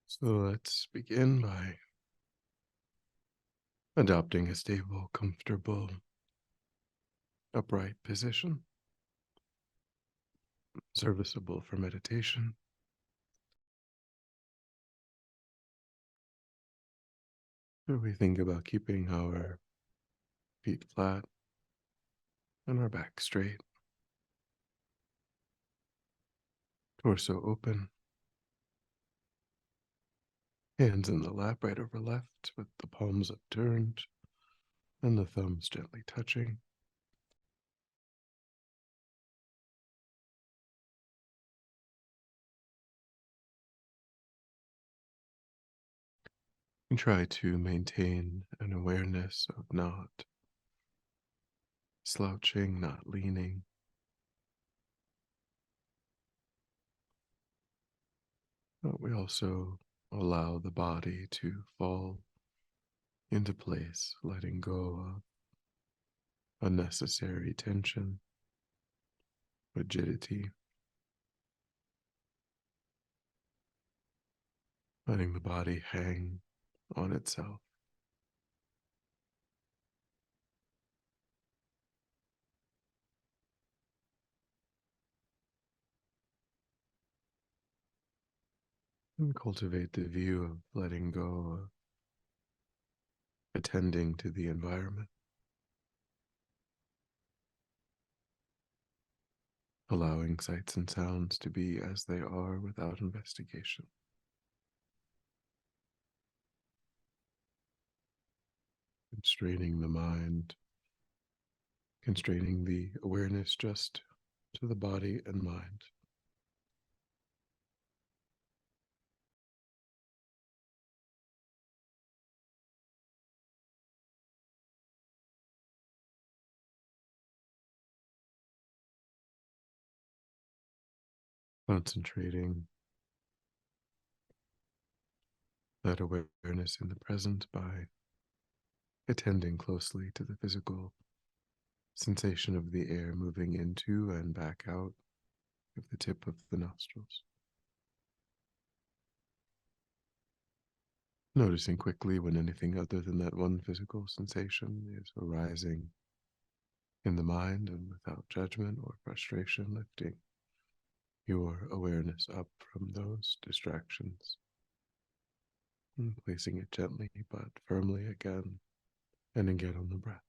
So let's begin by adopting a stable, comfortable, upright position, serviceable for meditation. Where we think about keeping our feet flat and our back straight, torso open, hands in the lap right over left with the palms upturned and the thumbs gently touching. And try to maintain an awareness of not slouching, not leaning. But we also allow the body to fall into place, letting go of unnecessary tension, rigidity, letting the body hang on itself. And cultivate the view of letting go, of attending to the environment, allowing sights and sounds to be as they are without investigation, constraining the mind, constraining the awareness just to the body and mind. Concentrating that awareness in the present by attending closely to the physical sensation of the air moving into and back out of the tip of the nostrils. Noticing quickly when anything other than that one physical sensation is arising in the mind, and without judgment or frustration, lifting your awareness up from those distractions and placing it gently but firmly again and again on the breath.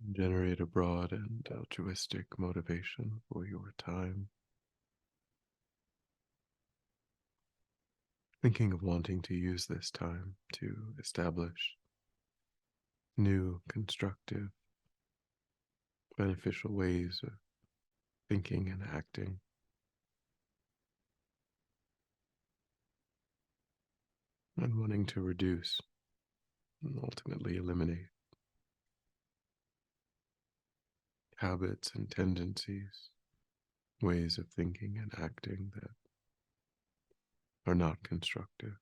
Generate a broad and altruistic motivation for your time. Thinking of wanting to use this time to establish new, constructive, beneficial ways of thinking and acting, and wanting to reduce and ultimately eliminate habits and tendencies, ways of thinking and acting that are not constructive,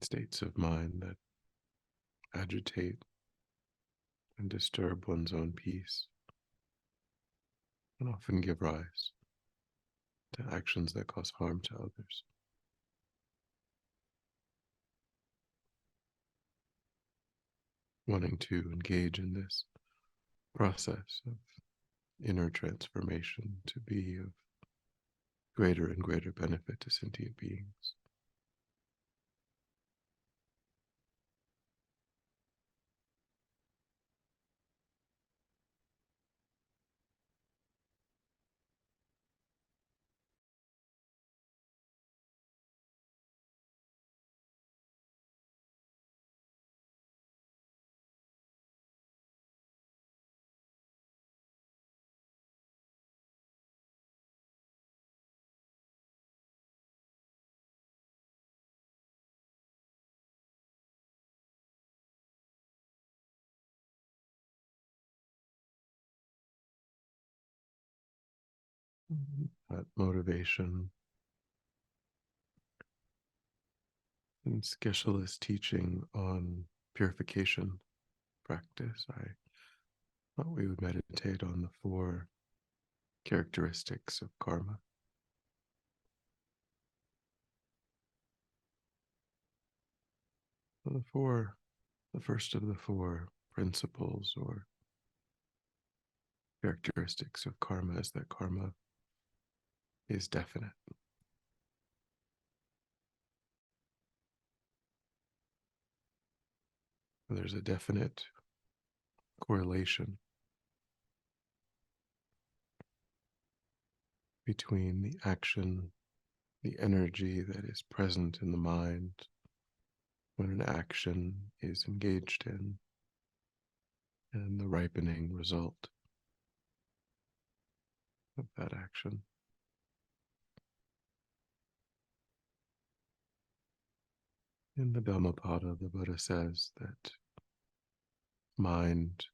states of mind that agitate and disturb one's own peace, and often give rise to actions that cause harm to others. Wanting to engage in this process of inner transformation to be of greater and greater benefit to sentient beings. That motivation and Skeshal's teaching on purification practice, I thought we would meditate on the four characteristics of karma. The first of the four principles or characteristics of karma is that karma is definite. There's a definite correlation between the action, the energy that is present in the mind when an action is engaged in, and the ripening result of that action. In the Dhammapada, the Buddha says that mind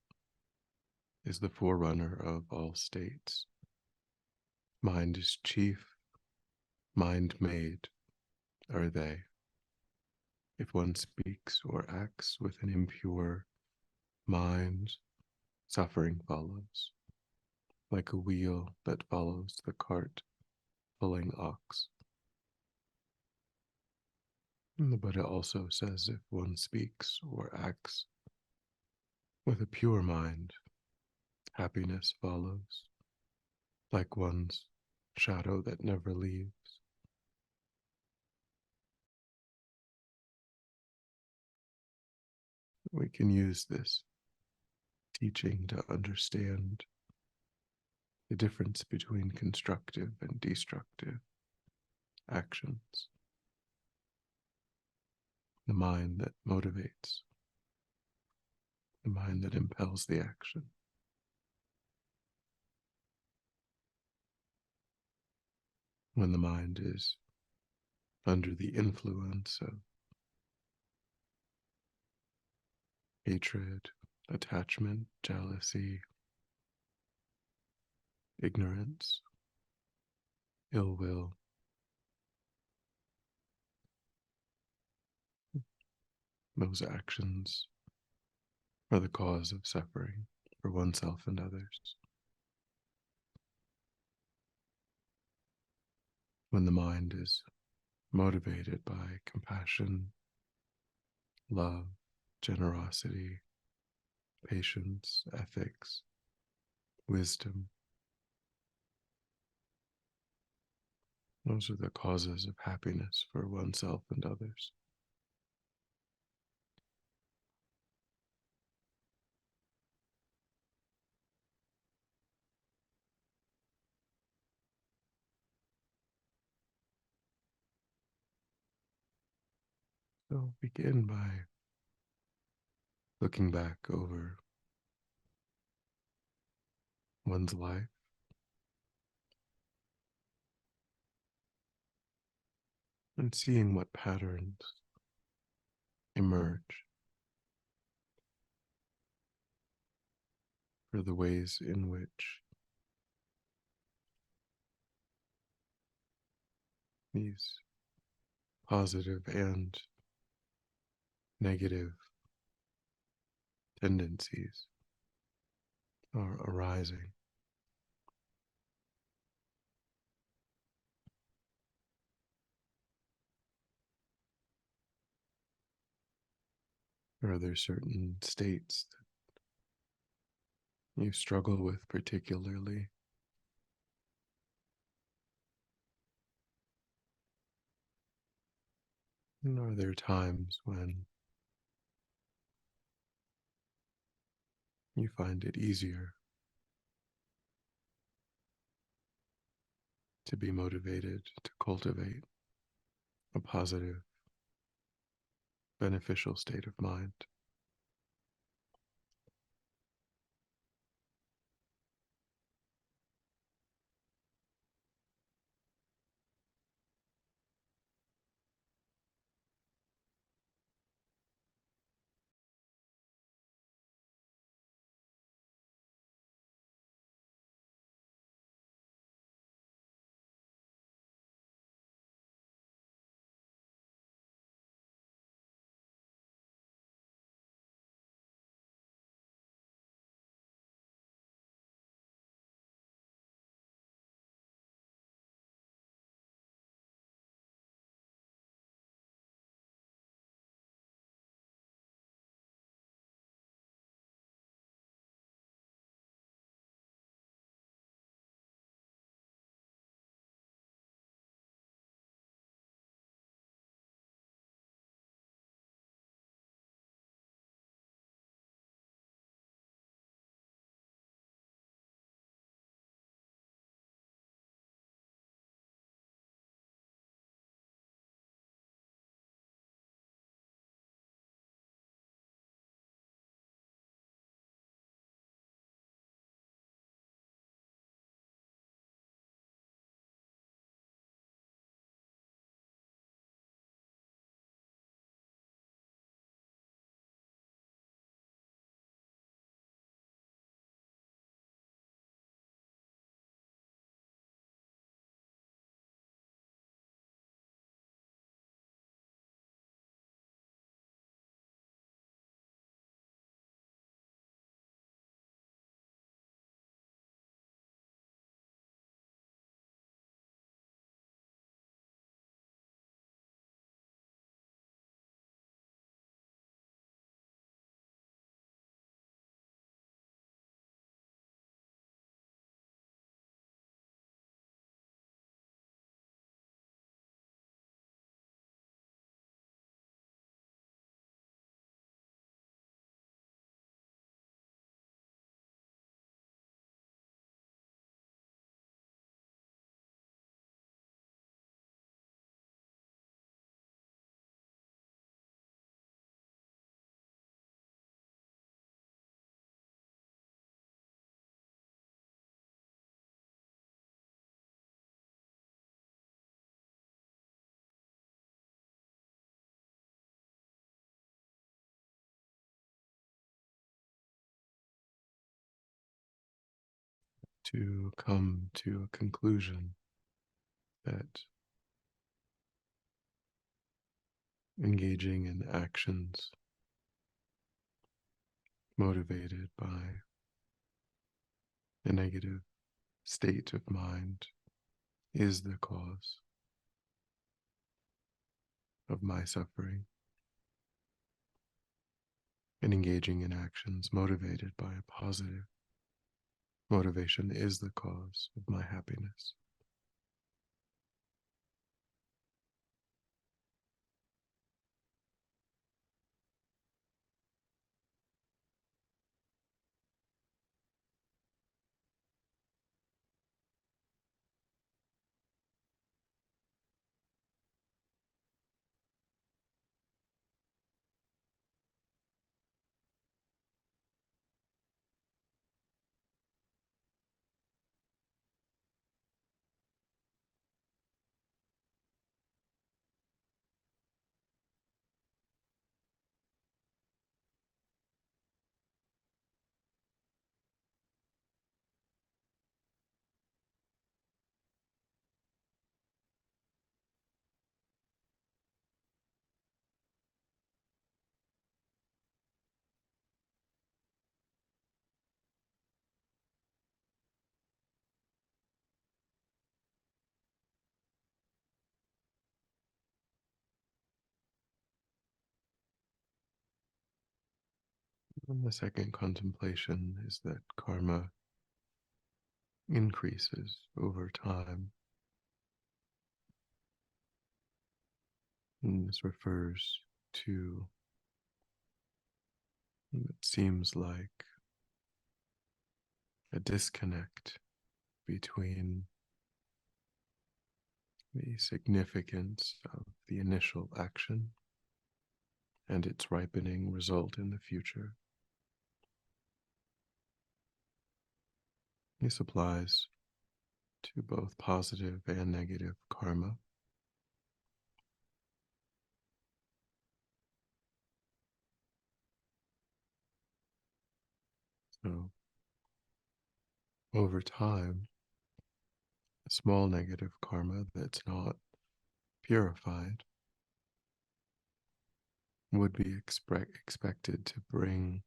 is the forerunner of all states. Mind is chief, mind made are they. If one speaks or acts with an impure mind, suffering follows, like a wheel that follows the cart pulling ox. And the Buddha also says if one speaks or acts with a pure mind, happiness follows, like one's shadow that never leaves. We can use this teaching to understand the difference between constructive and destructive actions. The mind that motivates, the mind that impels the action. When the mind is under the influence of hatred, attachment, jealousy, ignorance, ill will, those actions are the cause of suffering for oneself and others. When the mind is motivated by compassion, love, generosity, patience, ethics, wisdom, those are the causes of happiness for oneself and others. So begin by looking back over one's life and seeing what patterns emerge for the ways in which these positive and negative tendencies are arising. Are there certain states that you struggle with particularly? And are there times when you find it easier to be motivated to cultivate a positive, beneficial state of mind? To come to a conclusion that engaging in actions motivated by a negative state of mind is the cause of my suffering, and engaging in actions motivated by a positive motivation is the cause of my happiness. And the second contemplation is that karma increases over time. And this refers to what seems like a disconnect between the significance of the initial action and its ripening result in the future. This applies to both positive and negative karma. So, over time, a small negative karma that's not purified would be expected to bring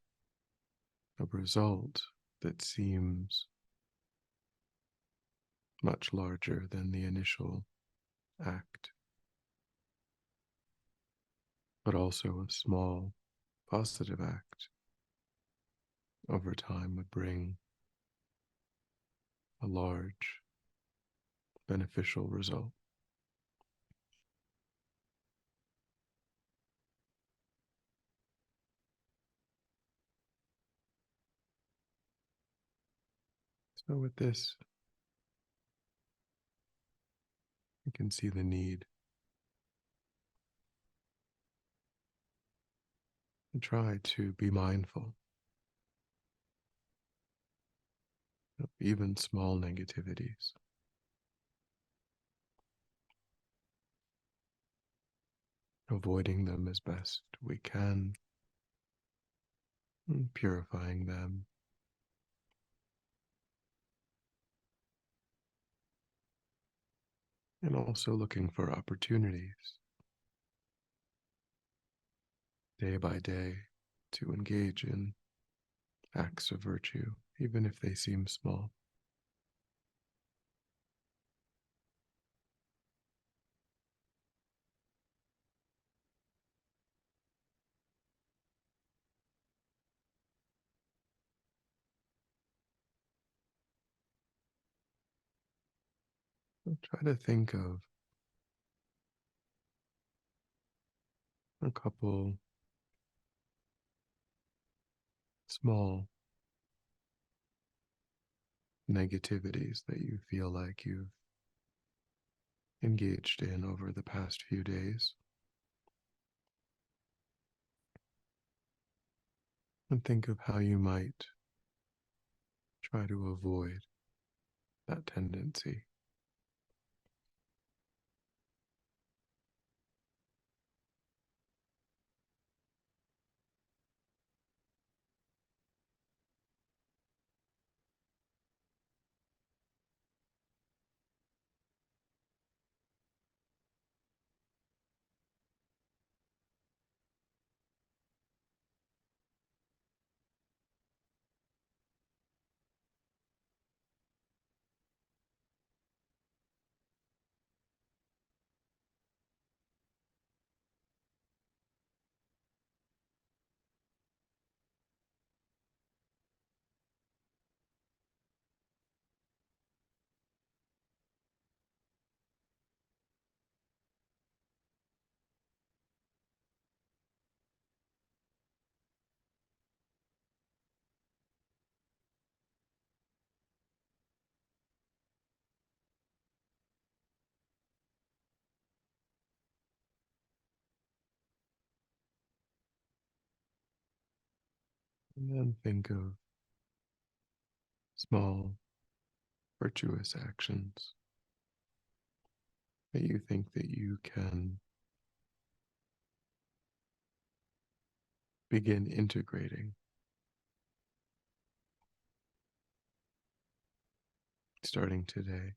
a result that seems much larger than the initial act, but also a small positive act over time would bring a large beneficial result. So, with this, you can see the need to try to be mindful of even small negativities, avoiding them as best we can, and purifying them, and also looking for opportunities day by day to engage in acts of virtue, even if they seem small. So try to think of a couple small negativities that you feel like you've engaged in over the past few days, and think of how you might try to avoid that tendency. And then think of small virtuous actions that you think that you can begin integrating starting today.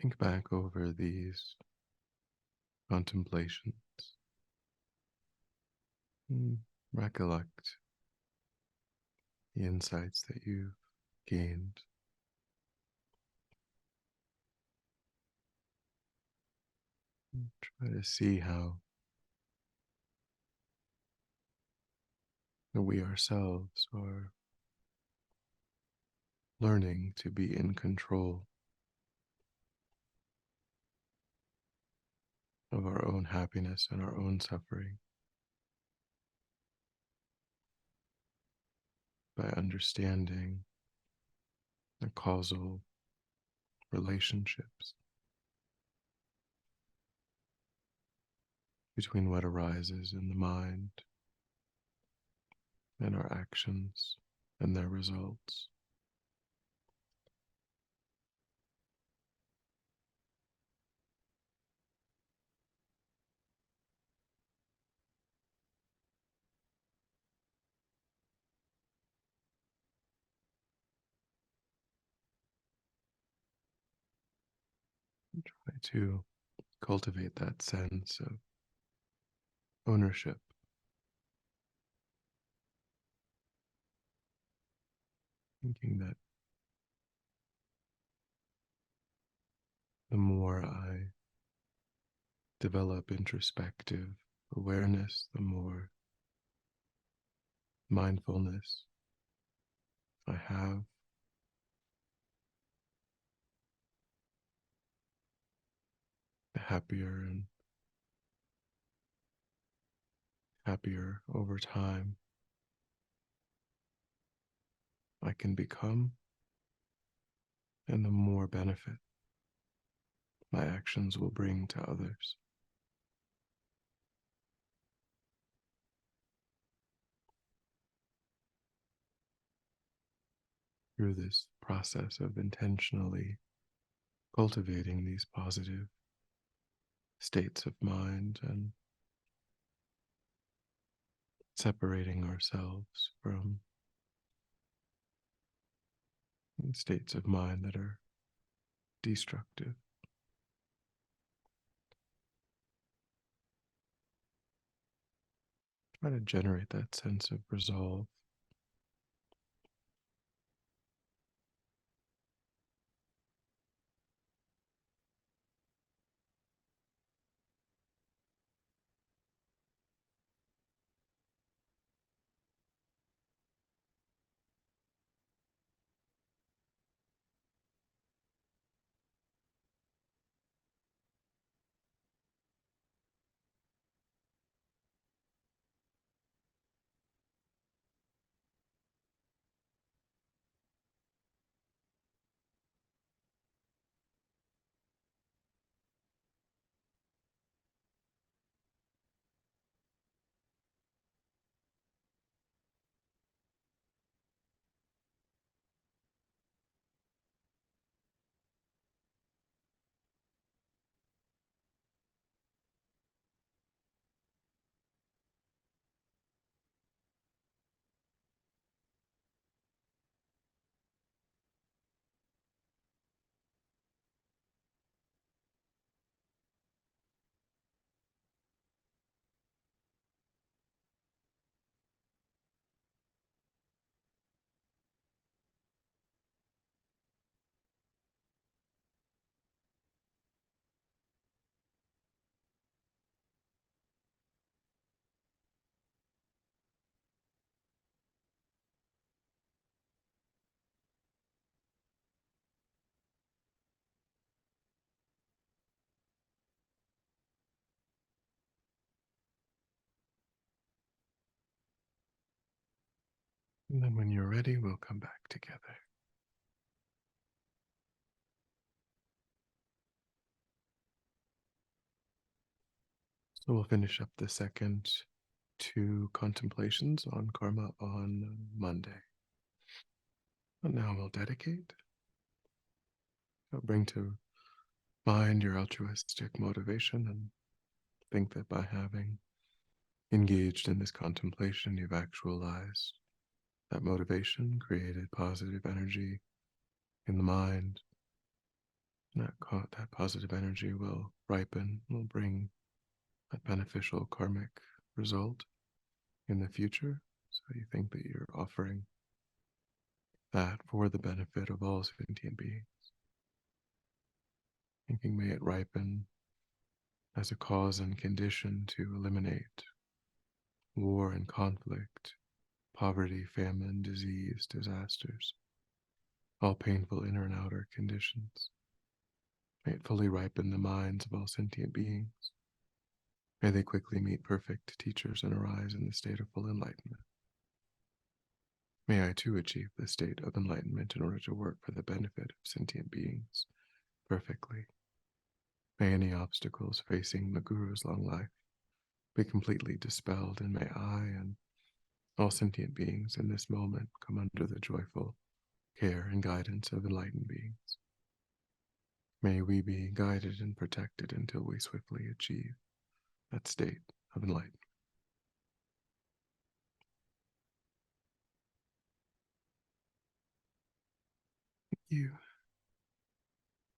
Think back over these contemplations. And recollect the insights that you've gained. And try to see how we ourselves are learning to be in control of our own happiness and our own suffering by understanding the causal relationships between what arises in the mind and our actions and their results. Try to cultivate that sense of ownership, thinking that the more I develop introspective awareness, the more mindfulness I have, the happier and happier over time I can become, and the more benefit my actions will bring to others. Through this process of intentionally cultivating these positive states of mind and separating ourselves from states of mind that are destructive. Try to generate that sense of resolve. And then when you're ready, we'll come back together. So we'll finish up the second two contemplations on karma on Monday. And now we'll dedicate. Bring to mind your altruistic motivation and think that by having engaged in this contemplation, you've actualized that motivation, created positive energy in the mind, That positive energy will ripen, will bring a beneficial karmic result in the future. So you think that you're offering that for the benefit of all sentient beings. Thinking may it ripen as a cause and condition to eliminate war and conflict, poverty, famine, disease, disasters, all painful inner and outer conditions. May it fully ripen the minds of all sentient beings. May they quickly meet perfect teachers and arise in the state of full enlightenment. May I too achieve the state of enlightenment in order to work for the benefit of sentient beings perfectly. May any obstacles facing the Guru's long life be completely dispelled, and may I and all sentient beings in this moment come under the joyful care and guidance of enlightened beings. May we be guided and protected until we swiftly achieve that state of enlightenment. Thank you.